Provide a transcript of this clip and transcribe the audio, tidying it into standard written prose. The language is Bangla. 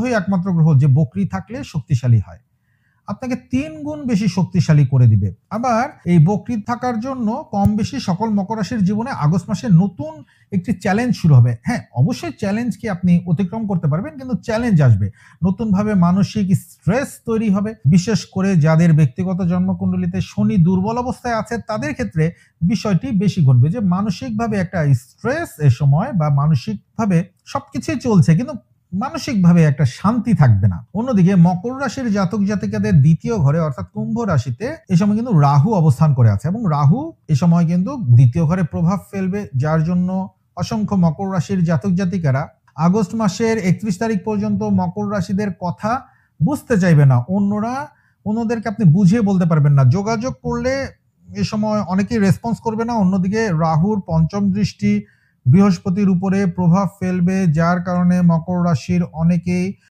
একমাত্র গ্রহ যে বকরি থাকলে শক্তিশালী হয়, আপনাকে ৩ গুণ বেশি শক্তিশালী করে দিবে। আবার এই বকরি থাকার জন্য কম বেশি সকল মকর রাশির জীবনে আগস্ট মাসে নতুন একটি চ্যালেঞ্জ শুরু হবে। হ্যাঁ, অবশ্যই চ্যালেঞ্জকে আপনি অতিক্রম করতে পারবেন, কিন্তু চ্যালেঞ্জ আসবে। নতুনভাবে মানসিক স্ট্রেস তৈরি হবে। বিশেষ করে যাদের ব্যক্তিগত জন্মকুণ্ডলিতে শনি দুর্বল অবস্থায় আছে তাদের ক্ষেত্রে বিষয়টি বেশি ঘটবে যে মানসিকভাবে একটা স্ট্রেস এ সময় বা মানসিকভাবে সবকিছুই চলছে কিন্তু মানসিকভাবে একটা শান্তি থাকবে না। অন্যদিকে মকর রাশির জাতক জাতিকাদের দ্বিতীয় ঘরে অর্থাৎ কুম্ভ রাশিতে এ সময় কিন্তু রাহু অবস্থান করে আছে এবং রাহু এ সময় কিন্তু দ্বিতীয় ঘরে প্রভাব ফেলবে, যার জন্য অসংখ্য মকর রাশির জাতক জাতিকারা আগস্ট মাসের ৩১ তারিখ পর্যন্ত মকর রাশিদের কথা বুঝতে চাইবে না। অন্যদেরকে আপনি বুঝিয়ে বলতে পারবেন না। যোগাযোগ করলে এ সময় অনেকেই রেসপন্স করবে না। অন্যদিকে রাহুর পঞ্চম দৃষ্টি বৃহস্পতির উপরে প্রভাব ফেলবে, যার কারণে মকর রাশির অনেকেই